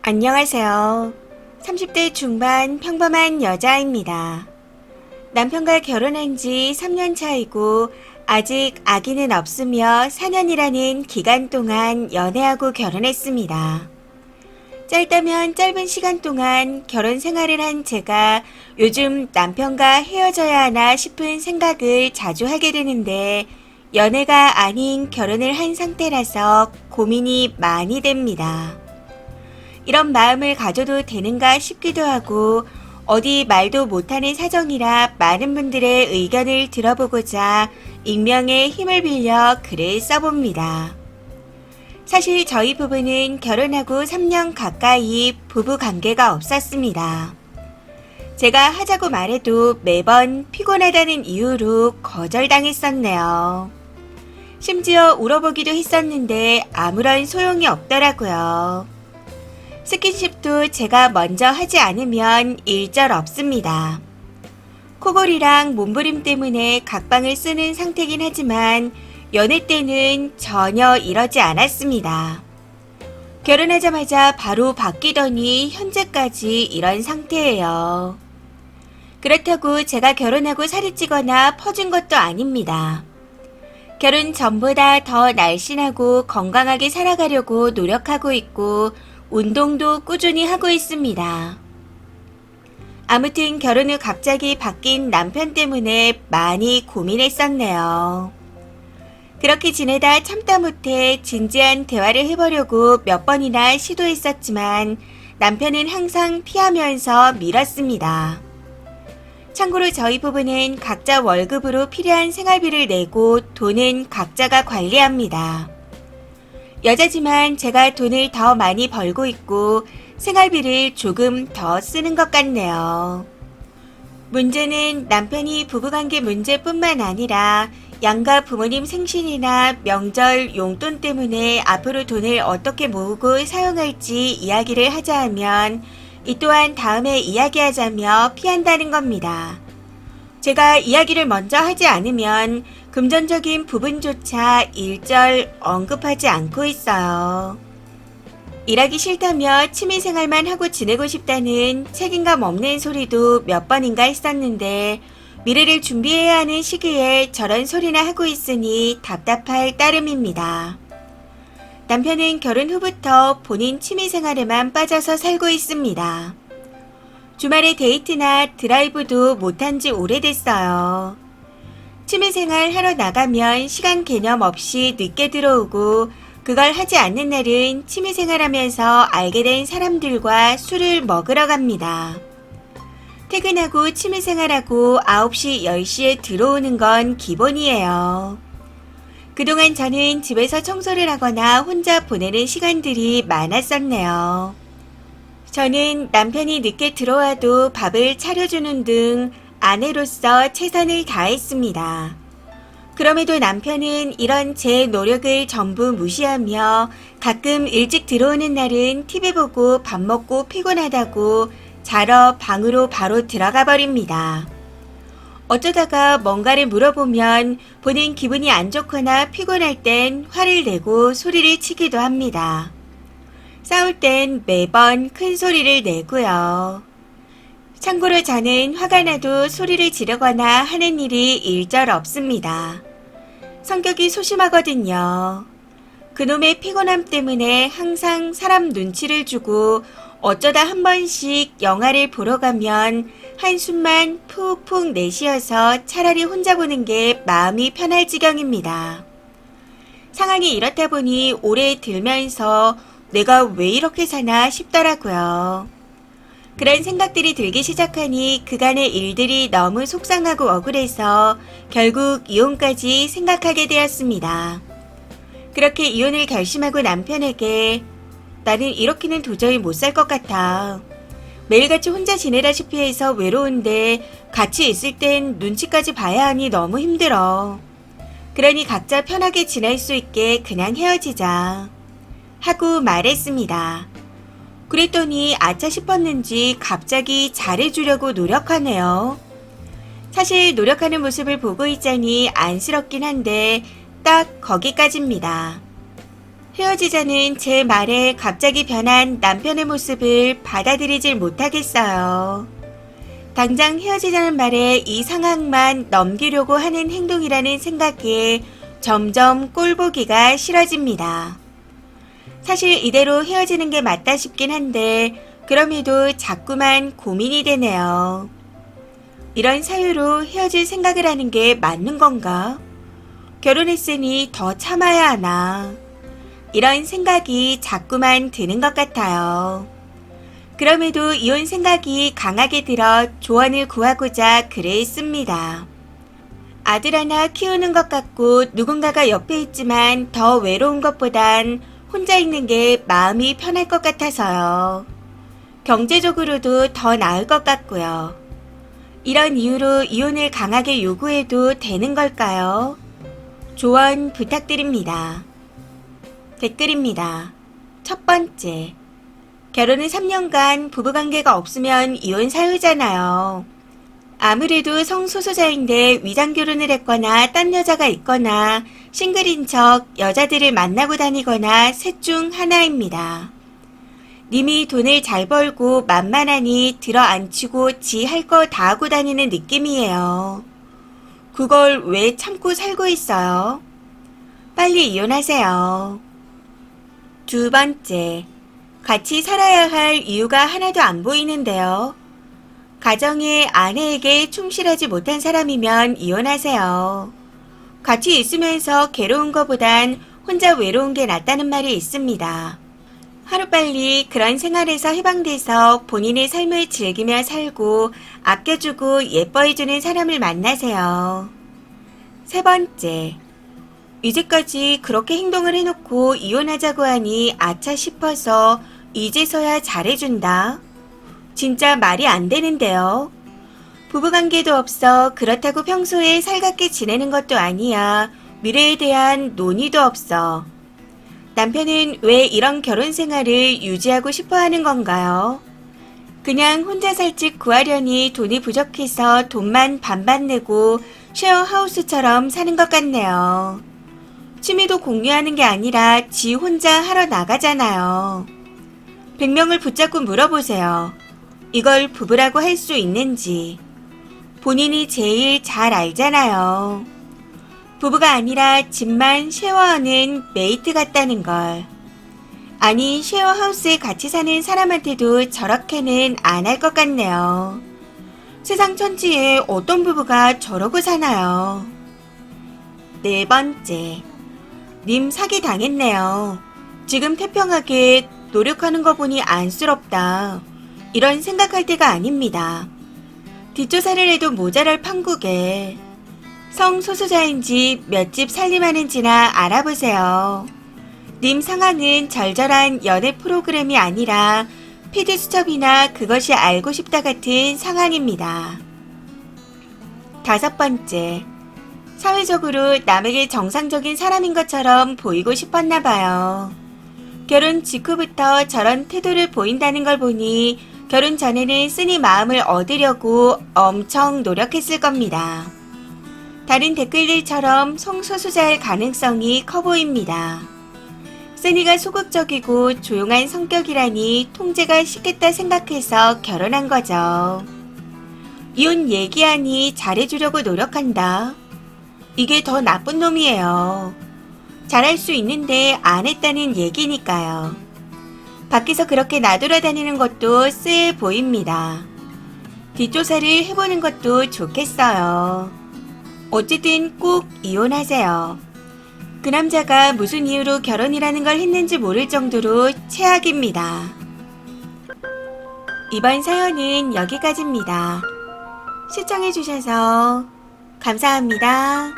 안녕하세요. 30대 중반 평범한 여자입니다. 남편과 결혼한 지 3년 차이고 아직 아기는 없으며 4년이라는 기간 동안 연애하고 결혼했습니다. 짧다면 짧은 시간 동안 결혼 생활을 한 제가 요즘 남편과 헤어져야 하나 싶은 생각을 자주 하게 되는데 연애가 아닌 결혼을 한 상태라서 고민이 많이 됩니다. 이런 마음을 가져도 되는가 싶기도 하고 어디 말도 못하는 사정이라 많은 분들의 의견을 들어보고자 익명의 힘을 빌려 글을 써봅니다. 사실 저희 부부는 결혼하고 3년 가까이 부부 관계가 없었습니다. 제가 하자고 말해도 매번 피곤하다는 이유로 거절당했었네요. 심지어 울어보기도 했었는데 아무런 소용이 없더라고요. 스킨십도 제가 먼저 하지 않으면 일절 없습니다. 코골이랑 몸부림 때문에 각방을 쓰는 상태긴 하지만 연애 때는 전혀 이러지 않았습니다. 결혼하자마자 바로 바뀌더니 현재까지 이런 상태예요. 그렇다고 제가 결혼하고 살이 찌거나 퍼진 것도 아닙니다. 결혼 전보다 더 날씬하고 건강하게 살아가려고 노력하고 있고 운동도 꾸준히 하고 있습니다. 아무튼 결혼 후 갑자기 바뀐 남편 때문에 많이 고민했었네요. 그렇게 지내다 참다 못해 진지한 대화를 해보려고 몇 번이나 시도했었지만 남편은 항상 피하면서 미뤘습니다. 참고로 저희 부부는 각자 월급으로 필요한 생활비를 내고 돈은 각자가 관리합니다. 여자지만 제가 돈을 더 많이 벌고 있고 생활비를 조금 더 쓰는 것 같네요. 문제는 남편이 부부관계 문제뿐만 아니라 양가 부모님 생신이나 명절 용돈 때문에 앞으로 돈을 어떻게 모으고 사용할지 이야기를 하자 하면 이 또한 다음에 이야기하자며 피한다는 겁니다. 제가 이야기를 먼저 하지 않으면 금전적인 부분조차 일절 언급하지 않고 있어요. 일하기 싫다며 취미생활만 하고 지내고 싶다는 책임감 없는 소리도 몇 번인가 했었는데 미래를 준비해야 하는 시기에 저런 소리나 하고 있으니 답답할 따름입니다. 남편은 결혼 후부터 본인 취미생활에만 빠져서 살고 있습니다. 주말에 데이트나 드라이브도 못한 지 오래됐어요. 취미생활 하러 나가면 시간 개념 없이 늦게 들어오고 그걸 하지 않는 날은 취미생활 하면서 알게 된 사람들과 술을 먹으러 갑니다. 퇴근하고 취미생활하고 9시, 10시에 들어오는 건 기본이에요. 그동안 저는 집에서 청소를 하거나 혼자 보내는 시간들이 많았었네요. 저는 남편이 늦게 들어와도 밥을 차려주는 등 아내로서 최선을 다했습니다. 그럼에도 남편은 이런 제 노력을 전부 무시하며 가끔 일찍 들어오는 날은 TV 보고 밥 먹고 피곤하다고 자러 방으로 바로 들어가 버립니다. 어쩌다가 뭔가를 물어보면 본인 기분이 안 좋거나 피곤할 땐 화를 내고 소리를 치기도 합니다. 싸울 땐 매번 큰 소리를 내고요. 참고로 저는 화가 나도 소리를 지르거나 하는 일이 일절 없습니다. 성격이 소심하거든요. 그놈의 피곤함 때문에 항상 사람 눈치를 주고 어쩌다 한 번씩 영화를 보러 가면 한숨만 푹푹 내쉬어서 차라리 혼자 보는 게 마음이 편할 지경입니다. 상황이 이렇다 보니 오래 들면서 내가 왜 이렇게 사나 싶더라고요. 그런 생각들이 들기 시작하니 그간의 일들이 너무 속상하고 억울해서 결국 이혼까지 생각하게 되었습니다. 그렇게 이혼을 결심하고 남편에게 나는 이렇게는 도저히 못 살 것 같아. 매일같이 혼자 지내다시피 해서 외로운데 같이 있을 땐 눈치까지 봐야 하니 너무 힘들어. 그러니 각자 편하게 지낼 수 있게 그냥 헤어지자. 하고 말했습니다. 그랬더니 아차 싶었는지 갑자기 잘해주려고 노력하네요. 사실 노력하는 모습을 보고 있자니 안쓰럽긴 한데 딱 거기까지입니다. 헤어지자는 제 말에 갑자기 변한 남편의 모습을 받아들이질 못하겠어요. 당장 헤어지자는 말에 이 상황만 넘기려고 하는 행동이라는 생각에 점점 꼴보기가 싫어집니다. 사실 이대로 헤어지는 게 맞다 싶긴 한데 그럼에도 자꾸만 고민이 되네요. 이런 사유로 헤어질 생각을 하는 게 맞는 건가? 결혼했으니 더 참아야 하나? 이런 생각이 자꾸만 드는 것 같아요. 그럼에도 이혼 생각이 강하게 들어 조언을 구하고자 글을 씁니다. 아들 하나 키우는 것 같고 누군가가 옆에 있지만 더 외로운 것보단 혼자 있는 게 마음이 편할 것 같아서요. 경제적으로도 더 나을 것 같고요. 이런 이유로 이혼을 강하게 요구해도 되는 걸까요? 조언 부탁드립니다. 댓글입니다. 첫 번째, 결혼은 3년간 부부관계가 없으면 이혼 사유잖아요. 아무래도 성소수자인데 위장결혼을 했거나 딴 여자가 있거나 싱글인 척 여자들을 만나고 다니거나 셋 중 하나입니다. 님이 돈을 잘 벌고 만만하니 들어앉히고 지 할 거 다 하고 다니는 느낌이에요. 그걸 왜 참고 살고 있어요? 빨리 이혼하세요. 두 번째, 같이 살아야 할 이유가 하나도 안 보이는데요. 가정에 아내에게 충실하지 못한 사람이면 이혼하세요. 같이 있으면서 괴로운 것보단 혼자 외로운 게 낫다는 말이 있습니다. 하루빨리 그런 생활에서 해방돼서 본인의 삶을 즐기며 살고 아껴주고 예뻐해주는 사람을 만나세요. 세 번째, 이제까지 그렇게 행동을 해놓고 이혼하자고 하니 아차 싶어서 이제서야 잘해준다? 진짜 말이 안 되는데요. 부부관계도 없어 그렇다고 평소에 살갑게 지내는 것도 아니야. 미래에 대한 논의도 없어. 남편은 왜 이런 결혼 생활을 유지하고 싶어 하는 건가요? 그냥 혼자 살 집 구하려니 돈이 부족해서 돈만 반반 내고 쉐어하우스처럼 사는 것 같네요. 취미도 공유하는 게 아니라 지 혼자 하러 나가잖아요. 100명을 붙잡고 물어보세요. 이걸 부부라고 할 수 있는지. 본인이 제일 잘 알잖아요. 부부가 아니라 집만 쉐어하는 메이트 같다는 걸. 아니, 쉐어하우스에 같이 사는 사람한테도 저렇게는 안 할 것 같네요. 세상 천지에 어떤 부부가 저러고 사나요? 네 번째, 님 사기 당했네요. 지금 태평하게 노력하는 거 보니 안쓰럽다. 이런 생각할 때가 아닙니다. 뒷조사를 해도 모자랄 판국에 성소수자인지 몇 집 살림하는지나 알아보세요. 님 상황은 절절한 연애 프로그램이 아니라 피디수첩이나 그것이 알고 싶다 같은 상황입니다. 다섯 번째, 사회적으로 남에게 정상적인 사람인 것처럼 보이고 싶었나 봐요. 결혼 직후부터 저런 태도를 보인다는 걸 보니 결혼 전에는 쓰니 마음을 얻으려고 엄청 노력했을 겁니다. 다른 댓글들처럼 성소수자일 가능성이 커 보입니다. 쓰니가 소극적이고 조용한 성격이라니 통제가 쉽겠다 생각해서 결혼한 거죠. 이혼 얘기하니 잘해주려고 노력한다. 이게 더 나쁜 놈이에요. 잘할 수 있는데 안 했다는 얘기니까요. 밖에서 그렇게 나돌아다니는 것도 쎄해 보입니다. 뒷조사를 해보는 것도 좋겠어요. 어쨌든 꼭 이혼하세요. 그 남자가 무슨 이유로 결혼이라는 걸 했는지 모를 정도로 최악입니다. 이번 사연은 여기까지입니다. 시청해주셔서 감사합니다.